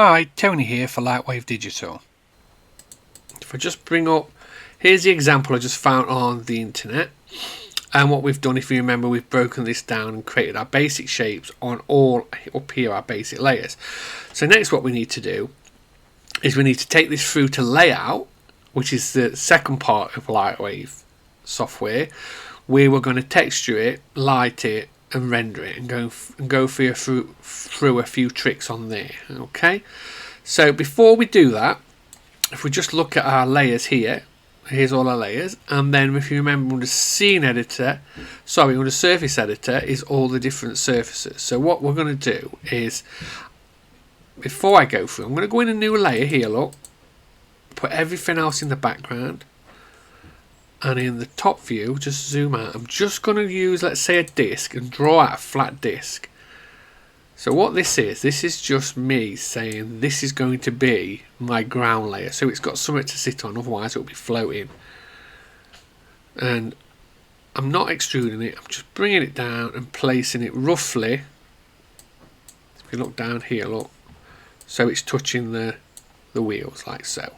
Hi, Tony here for Lightwave Digital. If I just bring up, here's the example I just found on the internet. And what we've done, if you remember, we've broken this down and created our basic shapes on all up here, our basic layers. So next what we need to do is we need to take this through to layout, which is the second part of Lightwave software, where we're going to texture it, light it, and render it, and go through a few tricks on there. Okay, so before we do that, if we just look at our layers here, here's all our layers, and then if you remember under scene editor, under surface editor is all the different surfaces. So what we're going to do is, before I go through, I'm going to go in a new layer here, look, put everything else in the background, and in the top view, just zoom out. I'm just going to use, let's say, a disc and draw out a flat disc. So what this is just me saying this is going to be my ground layer. So it's got something to sit on, otherwise it'll be floating. And I'm not extruding it, I'm just bringing it down and placing it roughly. If you look down here, look, so it's touching the wheels like so.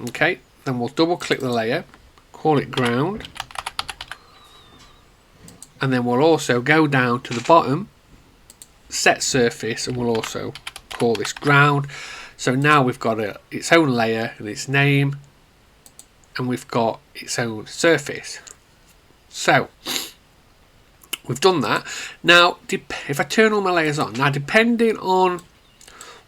Okay, then we'll double click the layer, call it ground, and then we'll also go down to the bottom, set surface, and we'll also call this ground. So now we've got its own layer and its name, and we've got its own surface. So we've done that. Now if I turn all my layers on, now depending on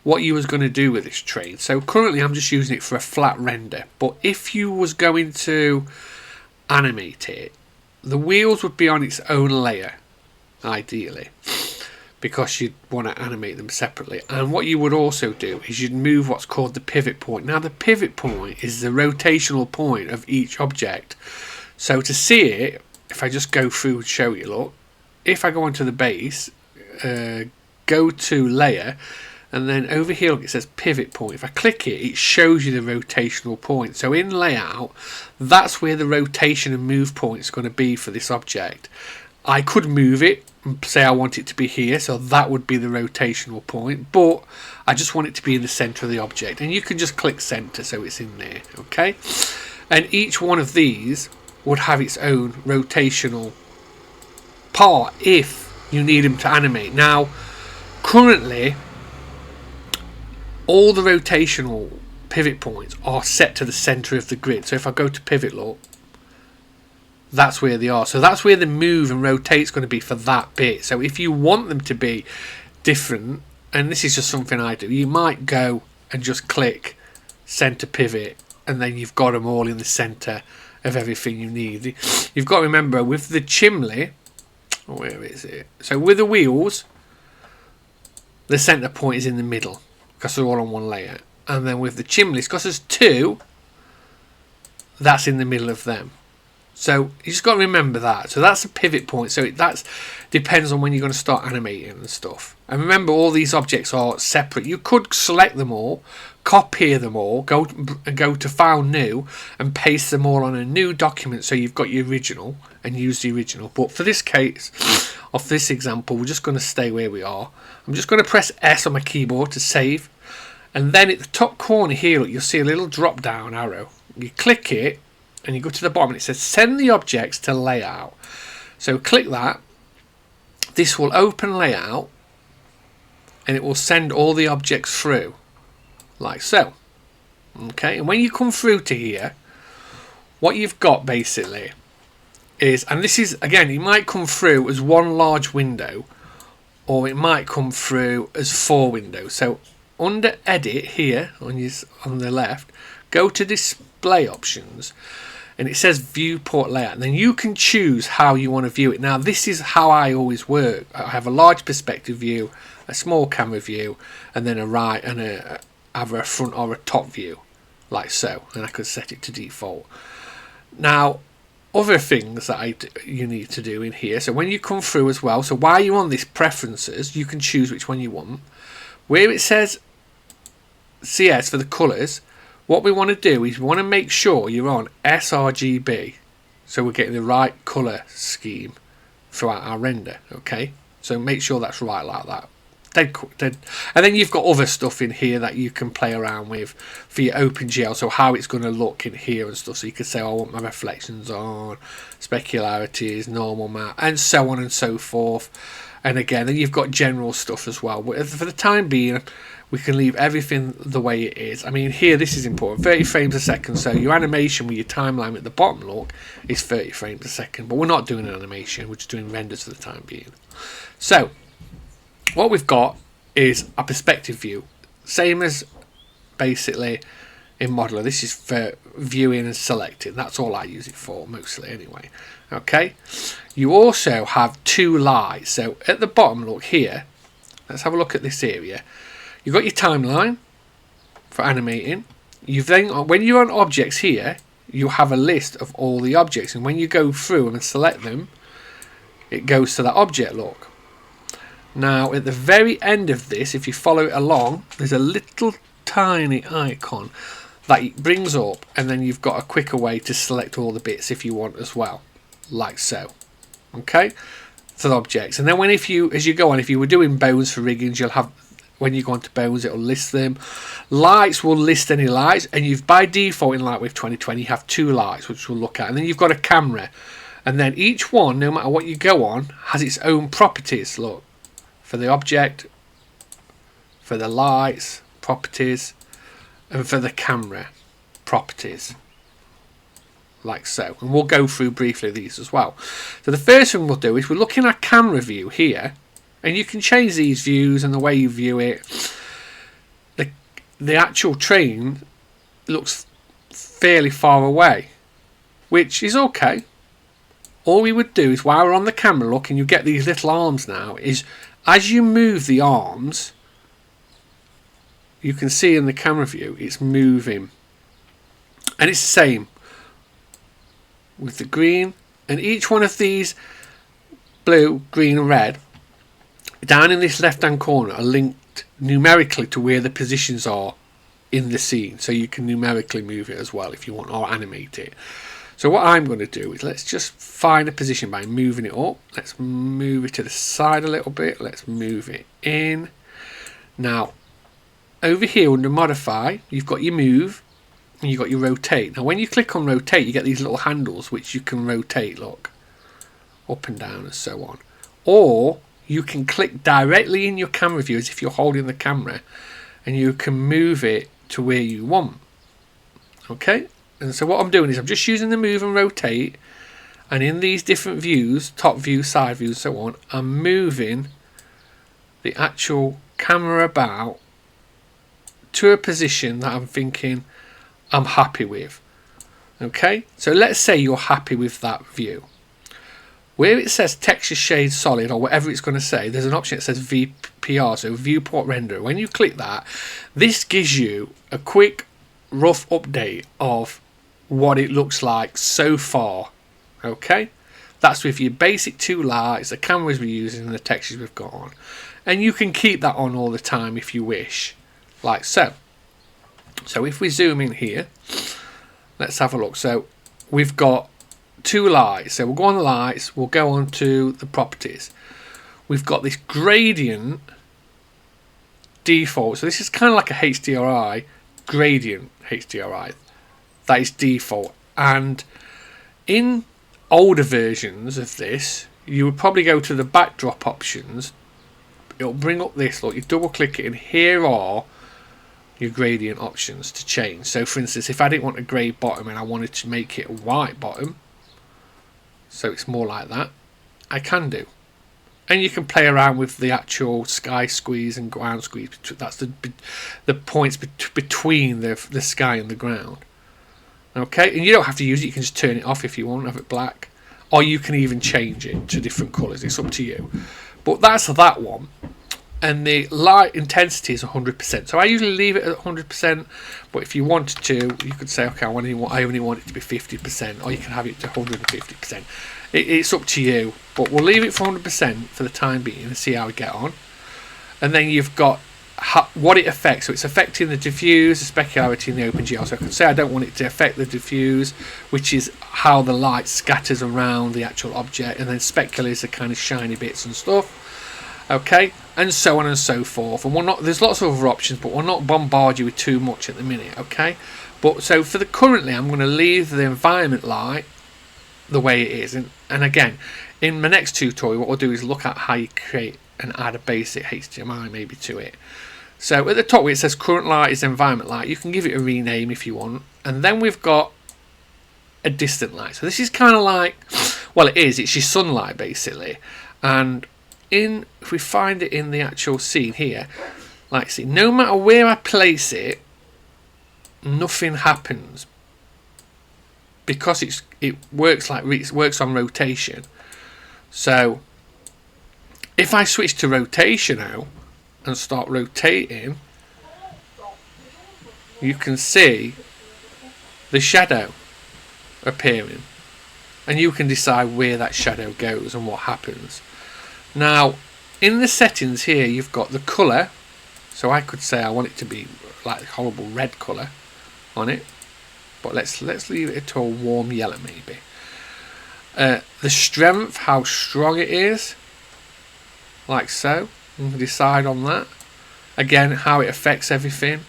what you was going to do with this train, so currently I'm just using it for a flat render, but if you was going to animate it, the wheels would be on its own layer ideally, because you'd want to animate them separately. And what you would also do is you'd move what's called the pivot point. Now the pivot point is the rotational point of each object. So to see it, if I just go through and show you, look, if I go onto the base, go to layer, and then over here, look, it says pivot point. If I click it, it shows you the rotational point. So in layout, that's where the rotation and move point is going to be for this object. I could move it and say I want it to be here, so that would be the rotational point, but I just want it to be in the center of the object, and you can just click center so it's in there. Okay, and each one of these would have its own rotational part if you need them to animate. Now currently all the rotational pivot points are set to the center of the grid. So if I go to pivot, look, that's where they are. So that's where the move and rotate is going to be for that bit. So if you want them to be different, and this is just something I do, you might go and just click center pivot, and then you've got them all in the center of everything you need. You've got to remember with the chimney, where is it? So with the wheels, the center point is in the middle, because they're all on one layer. And then with the chimneys, because there's two, that's in the middle of them. So you just got to remember that. So that's a pivot point. So that depends on when you're going to start animating and stuff. And remember, all these objects are separate. You could select them all, copy them all, go to File New, and paste them all on a new document. So you've got your original and use the original. But for this case, of this example, we're just going to stay where we are. I'm just going to press S on my keyboard to save, and then at the top corner here, look, you'll see a little drop down arrow. You click it and you go to the bottom and it says send the objects to layout. So click that. This will open layout and it will send all the objects through like so. Okay, and when you come through to here, what you've got basically is, and this is again, it might come through as one large window, or it might come through as 4 windows. So under edit here on the left, go to display options, and it says viewport layout. And then you can choose how you want to view it. Now this is how I always work. I have a large perspective view, a small camera view, and then a right and either a front or a top view like so, and I could set it to default. Now other things that you need to do in here, so when you come through as well, so while you're on this preferences, you can choose which one you want. Where it says CS for the colours, what we want to do is we want to make sure you're on sRGB, so we're getting the right colour scheme throughout our render. Okay, so make sure that's right like that. dead. And then you've got other stuff in here that you can play around with for your OpenGL, so how it's going to look in here and stuff. So you could say, oh, I want my reflections on, specularities, normal map, and so on and so forth. And again, then you've got general stuff as well. But for the time being, we can leave everything the way it is. I mean, here, this is important, 30 frames a second. So your animation with your timeline at the bottom, look, is 30 frames a second. But we're not doing an animation, we're just doing renders for the time being. So what we've got is a perspective view, same as basically in Modeler. This is for viewing and selecting. That's all I use it for, mostly anyway. Okay, you also have two lights. So at the bottom, look here, let's have a look at this area. You've got your timeline for animating. You've then, when you're on objects here, you have a list of all the objects, and when you go through them and select them, it goes to that object, look. Now at the very end of this, if you follow it along, there's a little tiny icon that it brings up, and then you've got a quicker way to select all the bits if you want as well, like so. Okay, for the objects. And then when as you go on, if you were doing bones for riggings, you'll have, when you go on to bones, it'll list them. Lights will list any lights, and you've by default in Lightwave 2020 you have two lights which we'll look at, and then you've got a camera, and then each one, no matter what you go on, has its own properties. Look, for the object, for the lights properties, and for the camera properties, like so. And we'll go through briefly these as well. So the first thing we'll do is we're looking at camera view here, and you can change these views and the way you view it. The actual train looks fairly far away, which is okay. All we would do is, while we're on the camera, look, and you get these little arms now, is as you move the arms, you can see in the camera view it's moving, and it's the same with the green, and each one of these blue, green and red down in this left hand corner are linked numerically to where the positions are in the scene, so you can numerically move it as well if you want, or animate it. So what I'm going to do is, let's just find a position by moving it up. Let's move it to the side a little bit. Let's move it in. Now over here under modify, you've got your move and you've got your rotate. Now when you click on rotate, you get these little handles which you can rotate, look, up and down and so on. Or you can click directly in your camera view as if you're holding the camera, and you can move it to where you want. Okay, and so what I'm doing is I'm just using the move and rotate, and in these different views, top view, side view and so on, I'm moving the actual camera about to a position that I'm thinking I'm happy with. Okay, so let's say you're happy with that view. Where it says texture shade solid, or whatever it's going to say, there's an option that says VPR, so viewport render. When you click that, this gives you a quick rough update of what it looks like so far. Okay, that's with your basic two lights, the cameras we're using and the textures we've got on, and you can keep that on all the time if you wish, like so. So if we zoom in here, let's have a look. So we've got two lights, so we'll go on the lights, we'll go on to the properties. We've got this gradient default, so this is kind of like a HDRI, gradient HDRI, that is default. And in older versions of this, you would probably go to the backdrop options, it'll bring up this, look, you double click it, and here are your gradient options to change. So for instance, if I didn't want a grey bottom and I wanted to make it a white bottom, so it's more like that, I can do. And you can play around with the actual sky squeeze and ground squeeze. That's the points between the sky and the ground. Okay, and you don't have to use it, you can just turn it off if you want, have it black, or you can even change it to different colours, it's up to you. But that's that one. And the light intensity is 100%. So I usually leave it at 100%, but if you wanted to, you could say, okay, I only want it to be 50%, or you can have it to 150%. It's up to you, but we'll leave it for 100% for the time being and see how we get on. And then you've got what it affects. So it's affecting the diffuse, the specularity, and the OpenGL. So I can say I don't want it to affect the diffuse, which is how the light scatters around the actual object, and then specular is the kind of shiny bits and stuff. Okay, and so on and so forth. And there's lots of other options, but we'll not bombard you with too much at the minute, okay? But so for the currently, I'm going to leave the environment light the way it is. And again, in my next tutorial, what we'll do is look at how you create and add a basic HDMI maybe to it. So at the top where it says current light is environment light, you can give it a rename if you want. And then we've got a distant light. So this is kind of like, well, it's your sunlight basically. And if we find it in the actual scene here, like see, no matter where I place it, nothing happens because it works on rotation. So if I switch to rotation now and start rotating, you can see the shadow appearing, and you can decide where that shadow goes and what happens. Now in the settings here, you've got the colour, so I could say I want it to be like a horrible red colour on it, but let's leave it to a warm yellow maybe. The strength, how strong it is, like so. You can decide on that. Again, how it affects everything.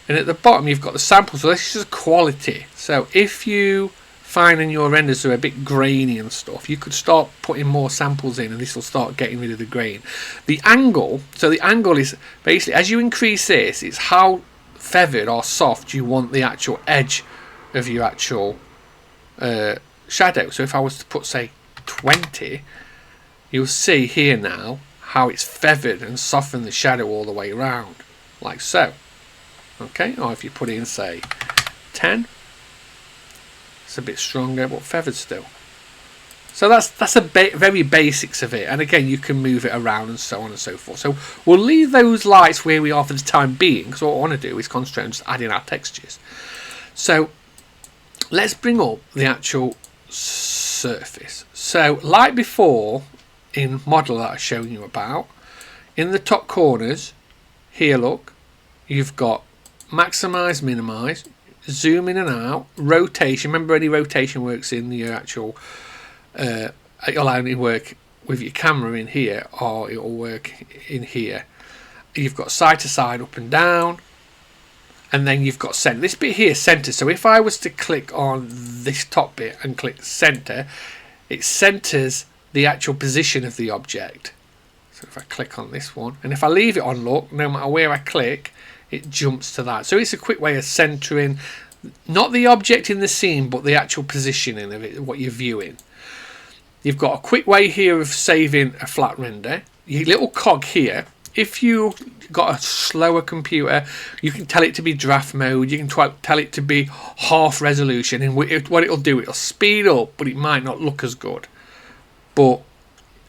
And at the bottom you've got the samples. So this is just quality. So if you find in your renders are a bit grainy and stuff, you could start putting more samples in, and this will start getting rid of the grain. The angle, so the angle is basically, as you increase this, it's how feathered or soft you want the actual edge of your actual shadow. So if I was to put, say, 20, you'll see here now how it's feathered and softened the shadow all the way around, like so. Okay, or if you put in, say, 10, it's a bit stronger but feathered still. So that's a very basics of it, and again you can move it around and so on and so forth. So we'll leave those lights where we are for the time being, because what I want to do is concentrate on just adding our textures. So let's bring up the actual surface. So like before in model that I've shown you about, in the top corners here, look, you've got maximize, minimize, zoom in and out, rotation. Remember, any rotation works in the actual it'll only work with your camera in here, or it'll work in here. You've got side to side, up and down, and then you've got center. This bit here, center. So if I was to click on this top bit and click center, it centers the actual position of the object. So if I click on this one, and if I leave it on, look, no matter where I click, it jumps to that. So it's a quick way of centering not the object in the scene, but the actual positioning of it, what you're viewing. You've got a quick way here of saving a flat render. Your little cog here, if you got a slower computer, you can tell it to be draft mode, you can tell it to be half resolution, and what it'll do, it'll speed up, but it might not look as good. But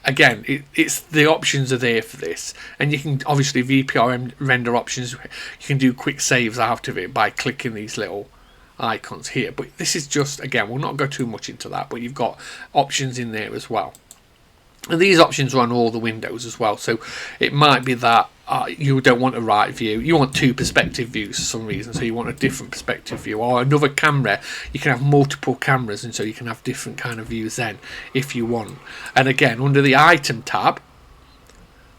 again, it's the options are there for this, and you can obviously VPR render options. You can do quick saves out of it by clicking these little icons here. But this is just, again, we'll not go too much into that, but you've got options in there as well. And these options are on all the windows as well. So it might be that you don't want a right view, you want two perspective views for some reason, so you want a different perspective view, or another camera. You can have multiple cameras, and so you can have different kind of views then if you want. And again, under the item tab,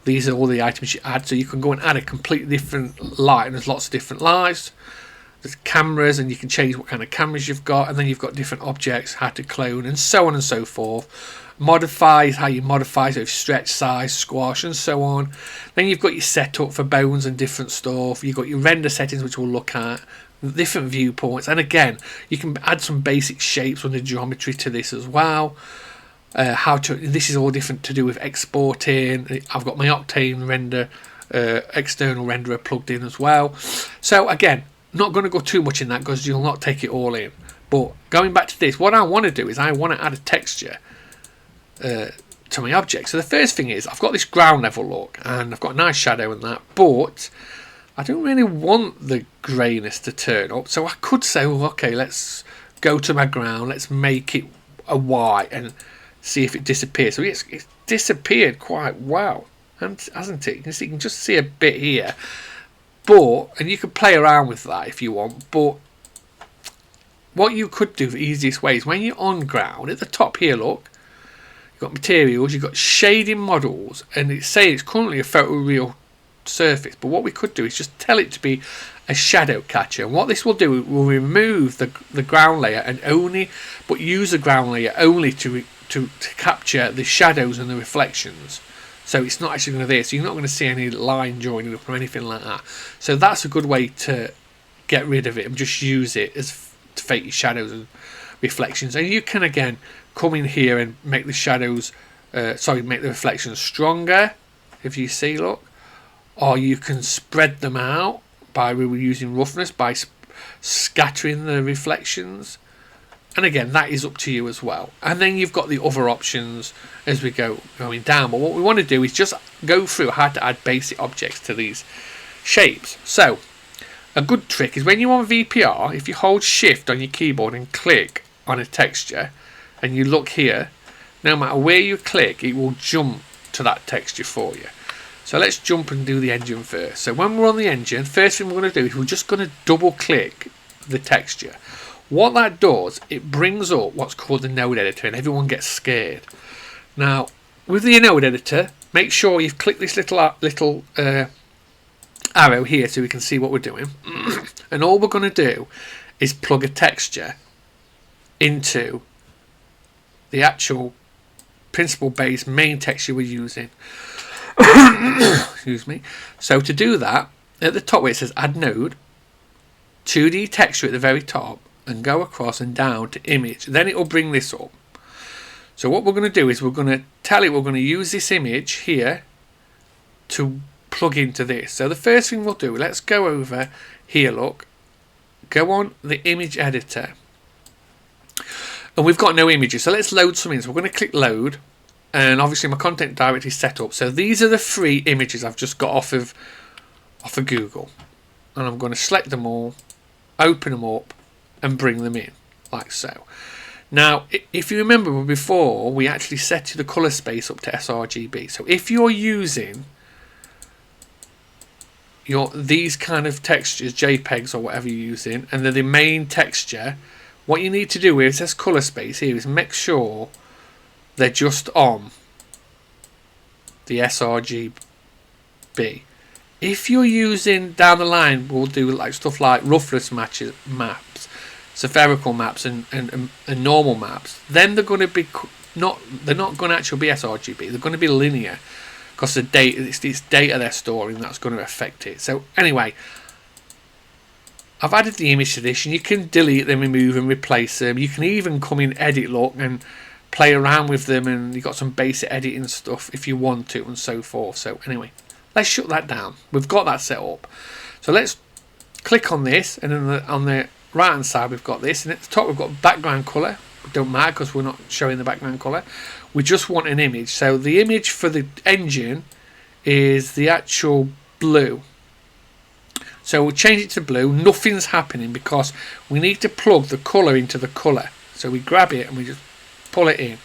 these are all the items you add, so you can go and add a completely different light, and there's lots of different lights. There's cameras, and you can change what kind of cameras you've got, and then you've got different objects, how to clone, and so on and so forth. Modify is how you modify, so stretch, size, squash, and so on. Then you've got your setup for bones and different stuff. You've got your render settings, which we'll look at, different viewpoints, and again, you can add some basic shapes under geometry to this as well. This is all different to do with exporting. I've got my Octane render, external renderer plugged in as well. So again, not going to go too much in that because you'll not take it all in. But going back to this, what I want to do is I want to add a texture to my object. So the first thing is I've got this ground level look, and I've got a nice shadow in that, but I don't really want the greyness to turn up. So I could say, well, okay, let's go to my ground, let's make it a white and see if it disappears. So it's disappeared quite well, hasn't it? You can just see a bit here, and you can play around with that if you want. But what you could do, the easiest way, is when you're on ground at the top here, look, got materials, you've got shading models, and it's saying it's currently a photoreal surface, but what we could do is just tell it to be a shadow catcher. And what this will do, it will remove the ground layer and use the ground layer only to capture the shadows and the reflections. So it's not actually going to so you're not going to see any line joining up or anything like that. So that's a good way to get rid of it and just use it as to fake your shadows and reflections. And you can again come in here and make the shadows make the reflections stronger, if you see, look, or you can spread them out by using roughness, by scattering the reflections. And again, that is up to you as well. And then you've got the other options as we going down. But what we want to do is just go through how to add basic objects to these shapes. So a good trick is when you're on VPR, if you hold shift on your keyboard and click on a texture and you look here, no matter where you click, it will jump to that texture for you. So let's jump and do the engine first. So when we're on the engine, first thing we're going to do is we're just going to double click the texture. What that does, it brings up what's called the node editor, and everyone gets scared. Now, with the node editor, make sure you've clicked this little arrow here so we can see what we're doing. And all we're going to do is plug a texture into the actual principal base main texture we're using. Excuse me. So to do that, at the top where it says add node, 2D texture at the very top, and go across and down to image. Then it will bring this up. So what we're going to do is we're going to tell it we're going to use this image here to plug into this. So the first thing we'll do, let's go over here, look, go on the image editor, and we've got no images, so let's load some in. So we're going to click load, and obviously my content directory is set up. So these are the 3 images I've just got off of Google, and I'm going to select them all, open them up, and bring them in like so. Now, if you remember before, we actually set the color space up to sRGB. So if you're using these kind of textures, JPEGs or whatever you're using, and they're the main texture, what you need to do where it says color space here is make sure they're just on the sRGB. If you're using down the line, we'll do like stuff like roughness maps, spherical maps, and normal maps. Then they're going to be they're not going to actually be sRGB. They're going to be linear because it's data they're storing that's going to affect it. So anyway, I've added the image to this, and you can delete them, remove and replace them. You can even come in edit, look, and play around with them, and you've got some basic editing stuff if you want to, and so forth. So anyway, let's shut that down. We've got that set up. So let's click on this, and then on the right hand side we've got this, and at the top we've got background color. It don't matter because we're not showing the background color. We just want an image. So the image for the engine is the actual blue. So we'll change it to blue. Nothing's happening because we need to plug the color into the color. So we grab it and we just pull it in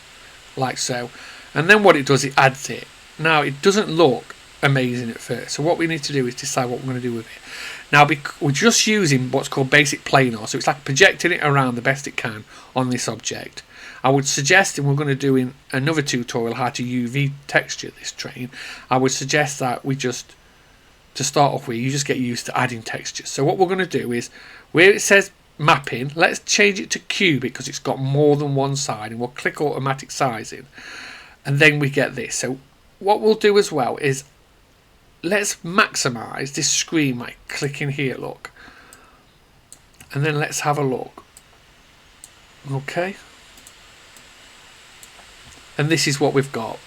like so, and then what it does, it adds it. Now it doesn't look amazing at first, so what we need to do is decide what we're going to do with it. Now we're just using what's called basic planar, so it's like projecting it around the best it can on this object. I would suggest, and we're going to do in another tutorial how to UV texture this train, I would suggest that we just, to start off with, you just get used to adding textures. So what we're going to do is, where it says mapping, let's change it to cubic because it's got more than one side, and we'll click automatic sizing, and then we get this. So what we'll do as well is let's maximize this screen by clicking here, look, and then let's have a look. Okay, and this is what we've got,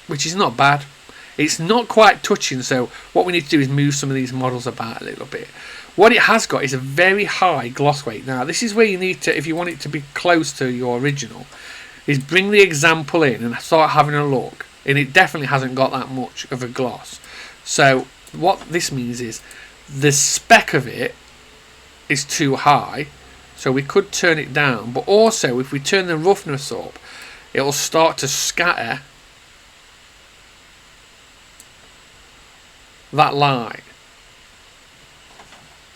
which is not bad. It's not quite touching, so what we need to do is move some of these models about a little bit. What it has got is a very high gloss weight. Now this is where you need to, if you want it to be close to your original, is bring the example in and start having a look, and it definitely hasn't got that much of a gloss. So what this means is the spec of it is too high, so we could turn it down, but also if we turn the roughness up, it'll start to scatter that line.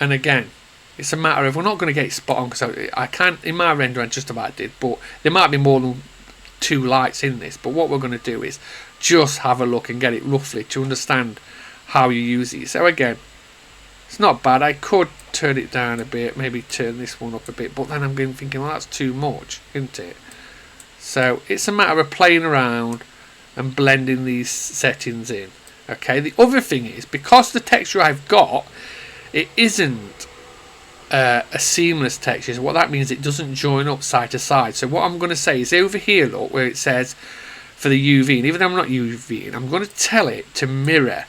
And again, it's a matter of, we're not going to get it spot on because I can't, in my render I just about did, but there might be more than two lights in this, but what we're going to do is just have a look and get it roughly to understand how you use it. So again, it's not bad. I could turn it down a bit, maybe turn this one up a bit, but then I'm thinking, well, that's too much, isn't it? So it's a matter of playing around and blending these settings in. Okay, the other thing is, because the texture I've got, it isn't a seamless texture. So what that means, it doesn't join up side to side. So what I'm going to say is over here, look, where it says for the UV, and even though I'm not UVing, I'm going to tell it to mirror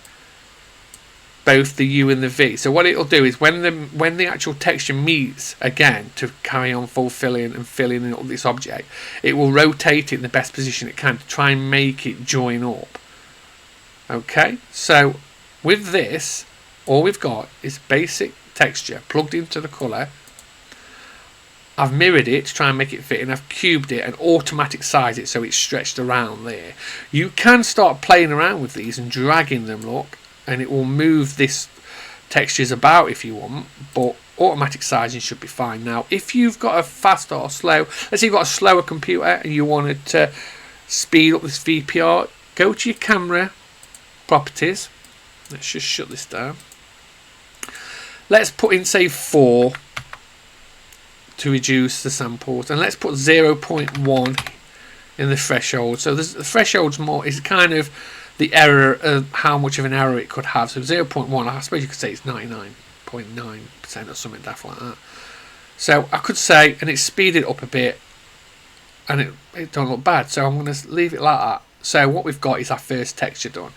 both the U and the V. So what it'll do is when the actual texture meets again to carry on fulfilling and filling up this object, it will rotate it in the best position it can to try and make it join up. Okay, so with this, all we've got is basic texture plugged into the colour. I've mirrored it to try and make it fit, and I've cubed it and automatic size it so it's stretched around there. You can start playing around with these and dragging them, look, and it will move this textures about if you want, but automatic sizing should be fine. Now if you've got a fast or slow, let's say you've got a slower computer and you wanted to speed up this VPR, go to your camera properties. Let's just shut this down. Let's put in, say, 4 to reduce the samples, and let's put 0.1 in the threshold. So the threshold's more is kind of the error of how much of an error it could have. So 0.1, I suppose you could say it's 99.9% or something daft like that. So I could say, and it's speeded up a bit, and it don't look bad. So I'm going to leave it like that. So what we've got is our first texture done.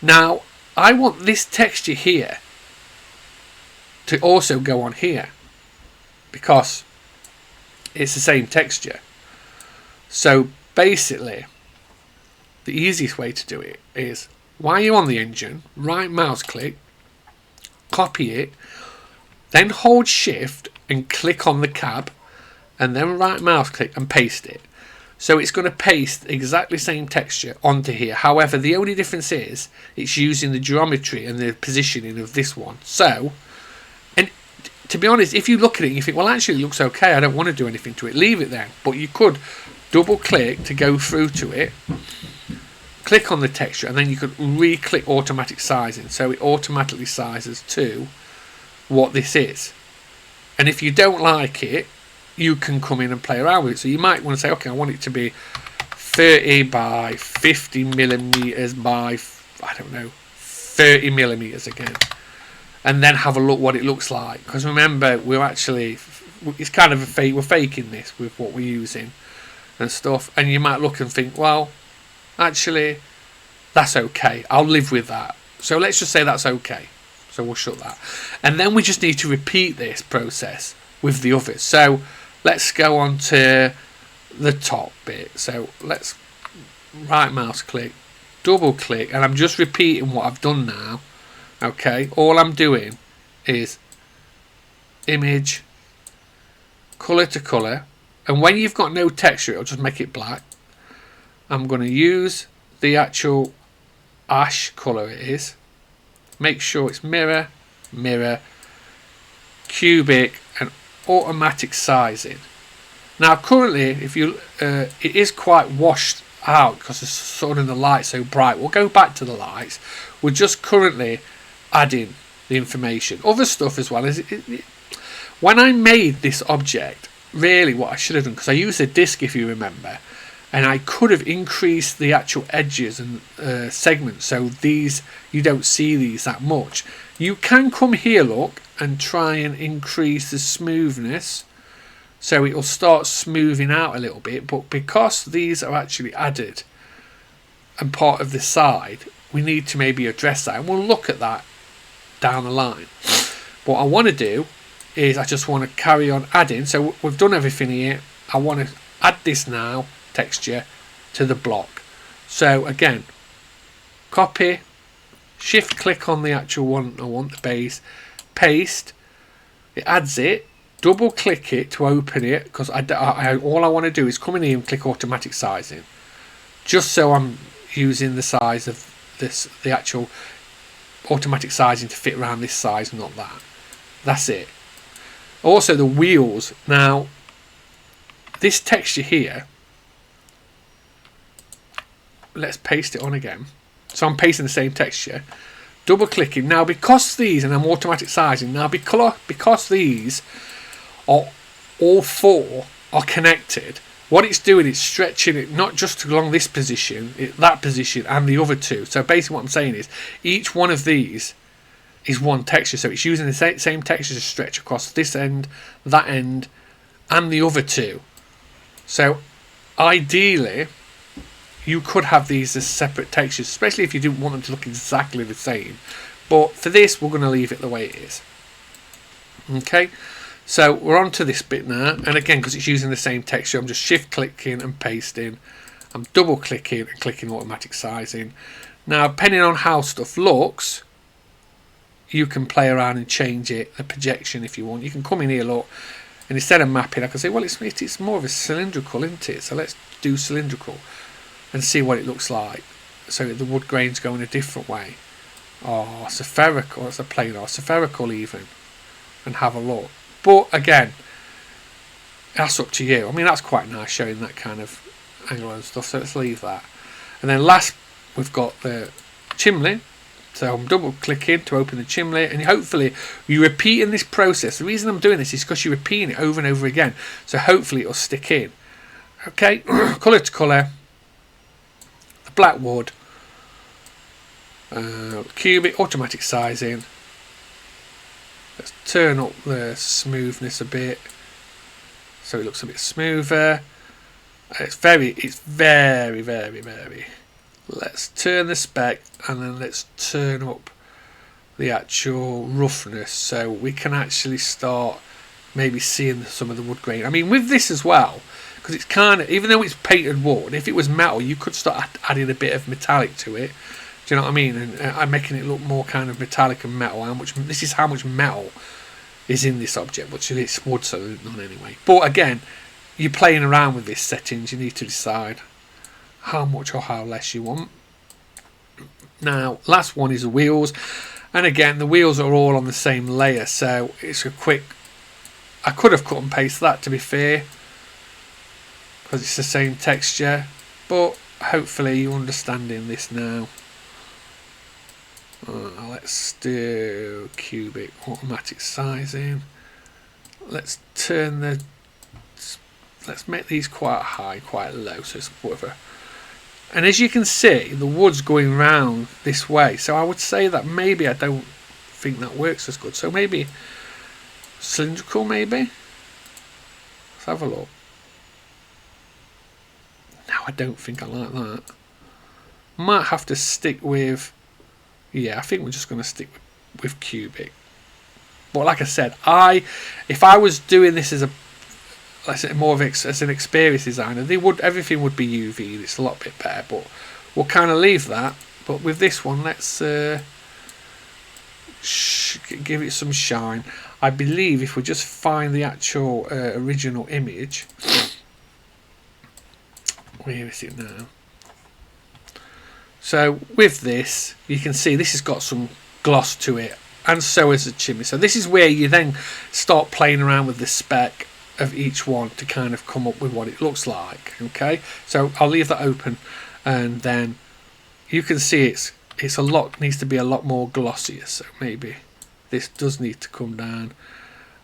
Now I want this texture here to also go on here because it's the same texture. So basically the easiest way to do it is, while you're on the engine, right mouse click, copy it, then hold shift and click on the cab, and then right mouse click and paste it. So it's going to paste exactly the same texture onto here. However, the only difference is it's using the geometry and the positioning of this one. So, and to be honest, if you look at it and you think, well, actually it looks okay, I don't want to do anything to it, leave it then. But you could double click to go through to it, click on the texture, and then you could re-click automatic sizing. So it automatically sizes to what this is. And if you don't like it, you can come in and play around with it. So you might want to say, okay, I want it to be 30 by 50 millimeters by, I don't know, 30 millimeters again, and then have a look what it looks like. Because remember, we're actually, it's kind of a fake, we're faking this with what we're using and stuff. And you might look and think, well, actually that's okay, I'll live with that. So let's just say that's okay. So we'll shut that, and then we just need to repeat this process with the others. So let's go on to the top bit. So let's right mouse click, double click, and I'm just repeating what I've done now. Okay, all I'm doing is image, color to color, and when you've got no texture, it'll just make it black. I'm going to use the actual ash color it is, make sure it's mirror, mirror, cubic, and automatic sizing. Now currently, if you it is quite washed out because it's sort of the light so bright. We'll go back to the lights. We're just currently adding the information, other stuff as well. When I made this object, really what I should have done, because I used a disk if you remember, and I could have increased the actual edges and segments so these, you don't see these that much. You can come here, look, and try and increase the smoothness so it will start smoothing out a little bit, but because these are actually added and part of the side, we need to maybe address that, and we'll look at that down the line. What I want to do is I just want to carry on adding. So we've done everything here. I want to add this now, texture, to the block. So again, copy, shift click on the actual one I want, the base, paste, it adds it, double click it to open it, because all I want to do is come in here and click automatic sizing, just so I'm using the size of this, the actual automatic sizing to fit around this size, not that. That's it. Also the wheels. Now this texture here, let's paste it on again. So I'm pasting the same texture, double clicking. Now because these, and I'm automatic sizing, now because these are all four are connected, what it's doing is stretching it not just along this position, that position and the other two. So basically what I'm saying is each one of these is one texture, so it's using the same texture to stretch across this end, that end and the other two. So ideally you could have these as separate textures, especially if you didn't want them to look exactly the same, but for this we're going to leave it the way it is. Okay, so we're on to this bit now, and again because it's using the same texture, I'm just shift clicking and pasting. I'm double clicking and clicking automatic sizing. Now depending on how stuff looks, you can play around and change it, the projection if you want. You can come in here, look, and instead of mapping I can say, well it's more of a cylindrical, isn't it? So let's do cylindrical and see what it looks like. So the wood grains go in a different way. Oh, spherical, that's a plain, or spherical even, and have a look. But again, that's up to you. I mean, that's quite nice showing that kind of angle and stuff, so let's leave that. And then last we've got the chimney. So I'm double clicking to open the chimney, and hopefully you're repeating this process. The reason I'm doing this is because you're repeating it over and over again, so hopefully it'll stick in. Okay, colour to colour, the black wood, cubic, automatic sizing. Let's turn up the smoothness a bit so it looks a bit smoother. It's very. Let's turn the spec, and then let's turn up the actual roughness so we can actually start maybe seeing some of the wood grain. I mean, with this as well, because it's kind of, even though it's painted wood, if it was metal you could start adding a bit of metallic to it. Do you know what I mean? And I'm making it look more kind of metallic and metal. This is how much metal is in this object, which it's wood, so not anyway. But again, you're playing around with these settings. You need to decide how much or how less you want. Now last one is the wheels, and again the wheels are all on the same layer, so it's a quick, I could have cut and paste that to be fair because it's the same texture, but hopefully you're understanding this now. Let's do cubic, automatic sizing. Let's make these quite high, quite low, so it's whatever. And as you can see, the wood's going round this way, so I would say that maybe I don't think that works as good. So maybe cylindrical, maybe. Let's have a look. No, I don't think I like that. Might have to stick with, yeah, I think we're just going to stick with cubic. But like I said, if I was doing this as a, let's say more of as an experienced designer, everything would be UV. It's a lot bit better, but we'll kind of leave that. But with this one, let's give it some shine. I believe if we just find the actual original image, where is it now? So with this, you can see this has got some gloss to it, and so is the chimney. So this is where you then start playing around with the spec of each one to kind of come up with what it looks like. Okay, so I'll leave that open, and then you can see it's a lot, needs to be a lot more glossier. So maybe this does need to come down,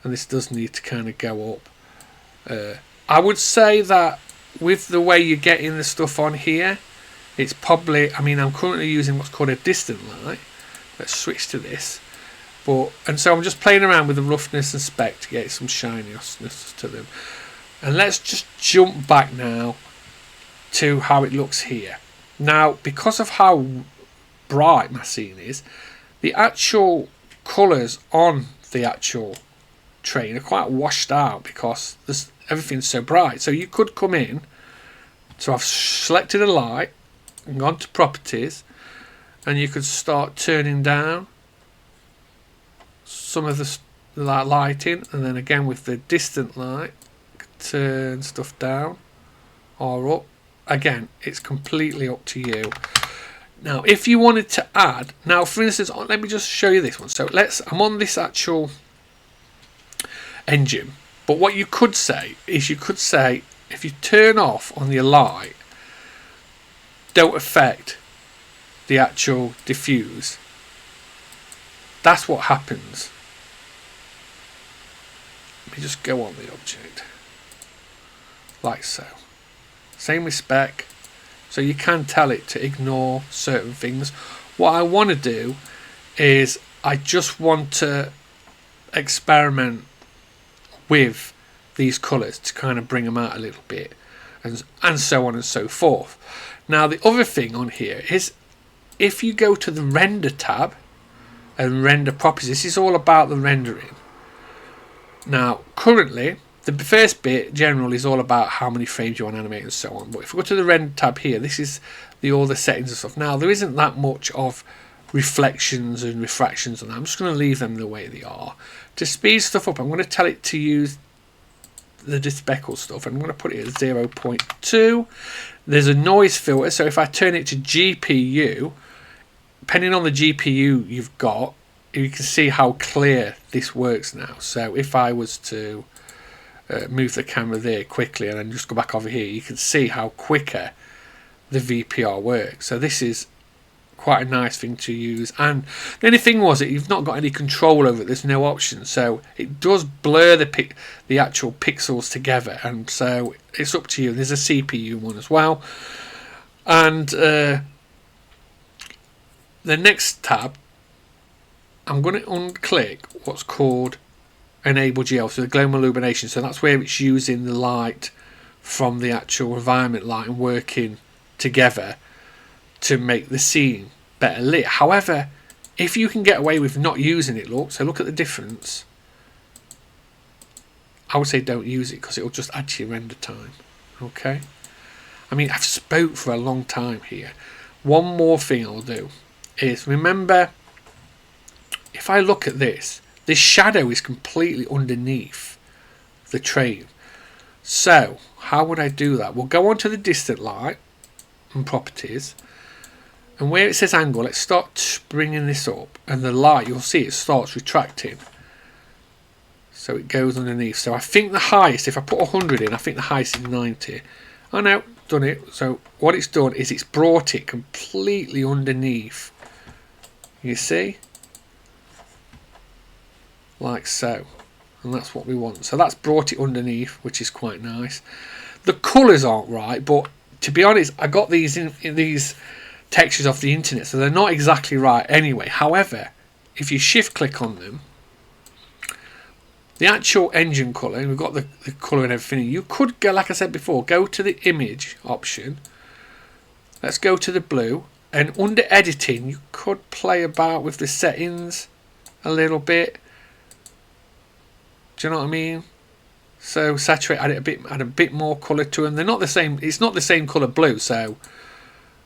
and this does need to kind of go up. I would say that with the way you're getting the stuff on here, it's probably, I mean, I'm currently using what's called a distant light. Let's switch to this. And so I'm just playing around with the roughness and spec to get some shininess to them. And let's just jump back now to how it looks here. Now, because of how bright my scene is, the actual colours on the actual train are quite washed out because everything's so bright. So you could come in, so I've selected a light and gone to properties, and you could start turning down some of the lighting, and then again with the distant light turn stuff down or up. Again, it's completely up to you. Now if you wanted to add, now for instance, let me just show you this one. So I'm on this actual engine, but what you could say is, you could say if you turn off on your light, don't affect the actual diffuse. That's what happens. Let me just go on the object like so. Same with spec, so you can tell it to ignore certain things. What I want to do is I just want to experiment with these colours to kind of bring them out a little bit, and so on and so forth. Now the other thing on here is if you go to the render tab and render properties, this is all about the rendering. Now currently the first bit general is all about how many frames you want to animate and so on, but if we go to the render tab here, this is all the settings and stuff. Now there isn't that much of reflections and refractions on that. I'm just going to leave them the way they are. To speed stuff up, I'm going to tell it to use the despeckle stuff. I'm going to put it at 0.2. There's a noise filter, so if I turn it to GPU, depending on the GPU you've got, you can see how clear this works now. So if I was to move the camera there quickly and then just go back over here, you can see how quicker the VPR works. So this is quite a nice thing to use. And the only thing was that you've not got any control over it. There's no option, so it does blur the actual pixels together, and so it's up to you. There's a CPU one as well. And the next tab, I'm going to unclick what's called enable GL, so the global illumination. So that's where it's using the light from the actual environment light and working together to make the scene better lit. However, if you can get away with not using it, look at the difference. I would say don't use it because it will just add to your render time. Okay, I mean, I've spoke for a long time here. One more thing I'll do is, remember, if I look at this shadow is completely underneath the train. So how would I do that? We'll go on to the distant light and properties, and where it says angle, let's start bringing this up, and the light, you'll see it starts retracting, so it goes underneath. So I think the highest, if I put 100 in, I think the highest is 90. Oh no, done it. So what it's done is it's brought it completely underneath, you see, like so, and that's what we want. So that's brought it underneath, which is quite nice. The colours aren't right, but to be honest, I got these in these textures off the internet, so they're not exactly right anyway. However, if you shift click on them, the actual engine colour, and we've got the colour and everything, you could go, like I said before, go to the image option. Let's go to the blue, and under editing you could play about with the settings a little bit. Do you know what I mean? So saturate, add a bit more colour to them. They're not the same. It's not the same colour blue, so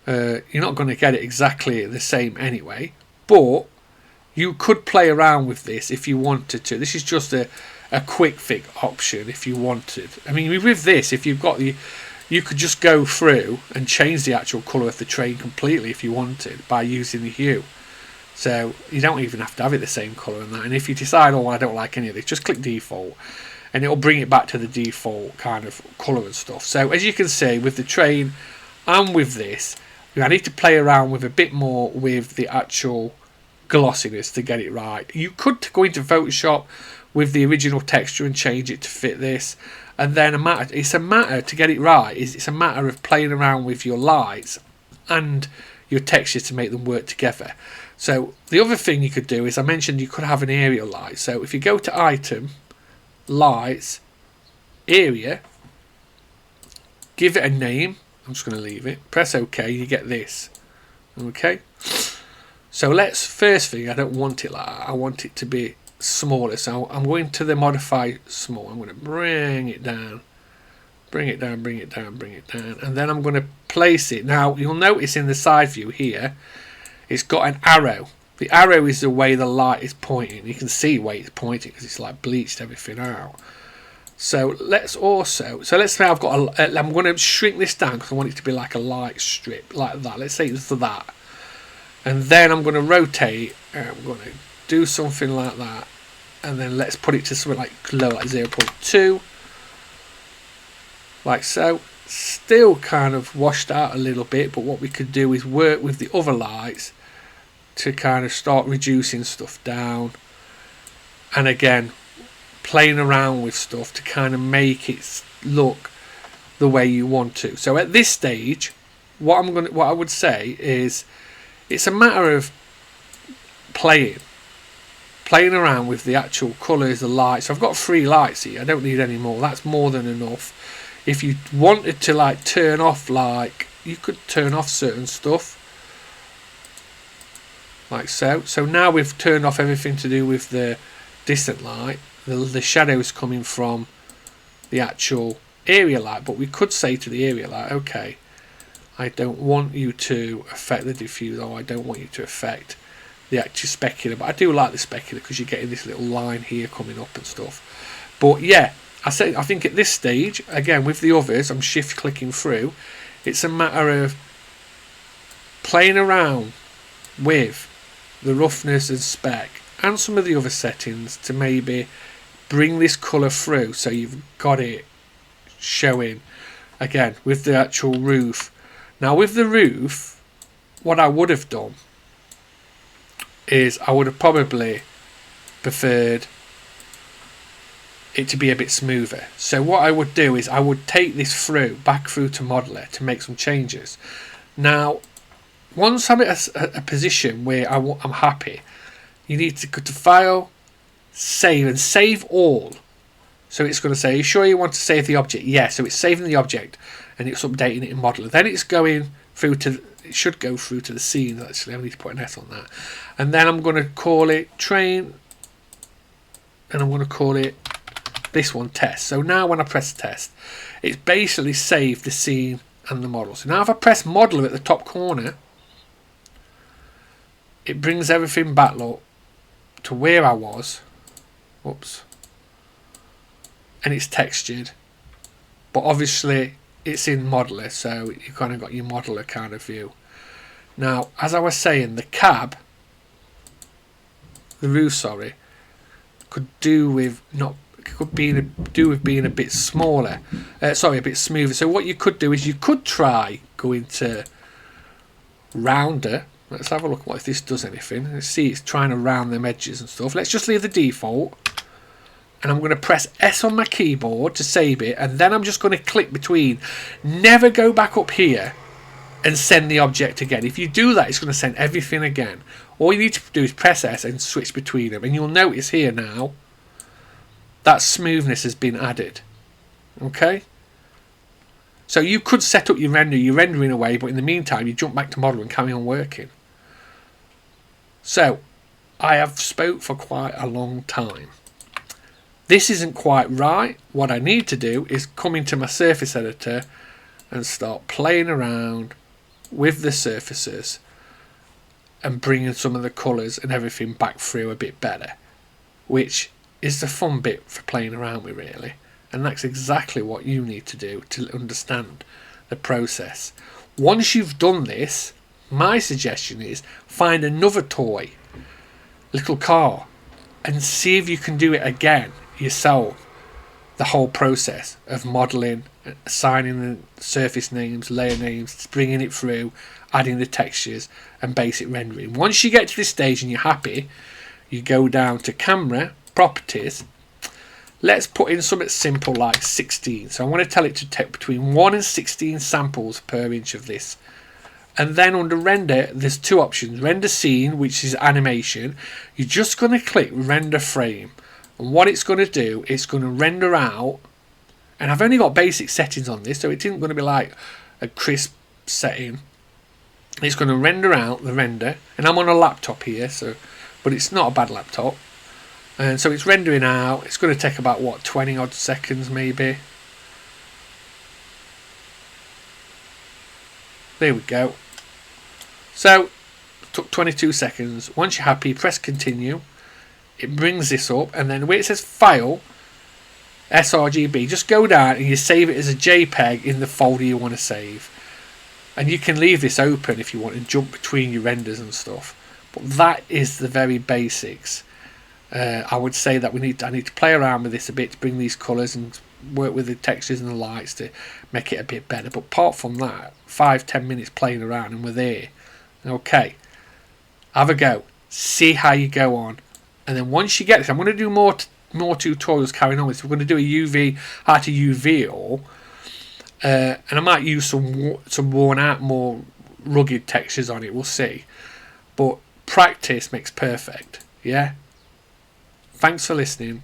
you're not going to get it exactly the same anyway. But you could play around with this if you wanted to. This is just a quick fix option if you wanted. I mean, with this, if you've got you could just go through and change the actual colour of the train completely if you wanted by using the hue. So you don't even have to have it the same colour and that. And if you decide, oh, I don't like any of this, just click default, and it'll bring it back to the default kind of colour and stuff. So as you can see, with the train and with this, I need to play around with a bit more with the actual glossiness to get it right. You could go into Photoshop with the original texture and change it to fit this, and then it's a matter to get it right. It's a matter of playing around with your lights and your textures to make them work together. So the other thing you could do is, I mentioned you could have an area light. So if you go to item, lights, area, give it a name. I'm just going to leave it. Press OK. You get this. Okay. So let's, first thing, I don't want it like that. I want it to be smaller. So I'm going to the modify small. I'm going to bring it down. Bring it down, bring it down, bring it down. And then I'm going to place it. Now, you'll notice in the side view here, it's got an arrow. The arrow is the way the light is pointing. You can see where it's pointing because it's like bleached everything out. So let's say I've got I'm going to shrink this down because I want it to be like a light strip like that. Let's say it's that. And then I'm going to rotate, and I'm going to do something like that. And then let's put it to something like low, like 0.2. Like so. still kind of washed out a little bit, but what we could do is work with the other lights to kind of start reducing stuff down, and again playing around with stuff to kind of make it look the way you want to. So at this stage, what I would say is it's a matter of playing around with the actual colours, the lights. So I've got 3 lights here. I don't need any more. That's more than enough. If you wanted to like turn off, like you could turn off certain stuff like so. So now we've turned off everything to do with the distant light, the shadows coming from the actual area light. But we could say to the area light, okay, I don't want you to affect the diffuser, or I don't want you to affect the actual specular. But I do like the specular because you're getting this little line here coming up and stuff. But yeah, I think at this stage, again with the others, I'm shift clicking through. It's a matter of playing around with the roughness and spec and some of the other settings to maybe bring this colour through, so you've got it showing again with the actual roof. Now with the roof, what I would have done is I would have probably preferred it to be a bit smoother. So what I would do is I would take this back through to Modeler to make some changes. Now once I'm at a position where I'm happy, you need to go to File, Save, and Save All. So it's going to say, are you sure you want to save the object? Yeah, so it's saving the object and it's updating it in Modeler. Then it's going through to, it should go through to the scenes actually. I need to put an S on that. And then I'm going to call it Train, and I'm going to call it this one Test. So now when I press Test, it's basically saved the scene and the model. So now if I press Modeler at the top corner, it brings everything back, look, to where I was. Whoops. And it's textured, but obviously it's in Modeler, so you kind of got your Modeler kind of view. Now, as I was saying, the roof, sorry, could do with being a bit smaller. A bit smoother. So what you could do is you could try going to rounder. Let's have a look what if this does anything. Let's see, it's trying to round them edges and stuff. Let's just leave the default. And I'm going to press S on my keyboard to save it. And then I'm just going to click between. Never go back up here and send the object again. If you do that, it's going to send everything again. All you need to do is press S and switch between them. And you'll notice here now that smoothness has been added. Okay? So you could set up your rendering away, but in the meantime, you jump back to model and carry on working. So, I have spoke for quite a long time. This isn't quite right. What I need to do is come into my surface editor and start playing around with the surfaces and bringing some of the colours and everything back through a bit better, which is the fun bit for playing around with, really. And that's exactly what you need to do to understand the process. Once you've done this, my suggestion is find another toy, little car, and see if you can do it again yourself. The whole process of modelling, assigning the surface names, layer names, bringing it through, adding the textures and basic rendering. Once you get to this stage and you're happy, you go down to Camera, Properties. Let's put in something simple like 16. So I want to tell it to take between 1 and 16 samples per inch of this. And then under render, there's 2 options. Render scene, which is animation. You're just going to click render frame. And what it's going to do, it's going to render out. And I've only got basic settings on this, so it isn't going to be like a crisp setting. It's going to render out the render. And I'm on a laptop here, but it's not a bad laptop. And so it's rendering out. It's going to take about, what, 20 odd seconds maybe. There we go. So, it took 22 seconds. Once you're happy, press continue. It brings this up. And then where it says File, sRGB, just go down and you save it as a JPEG in the folder you want to save. And you can leave this open if you want and jump between your renders and stuff. But that is the very basics. I would say that I need to play around with this a bit to bring these colours and work with the textures and the lights to make it a bit better. But apart from that, 5-10 minutes playing around and we're there. Okay, have a go, see how you go on, and then once you get this, I'm going to do more tutorials carrying on with this. We're going to do a UV, how to UV it all, and I might use some worn out, more rugged textures on it. We'll see, but practice makes perfect. Yeah. Thanks for listening.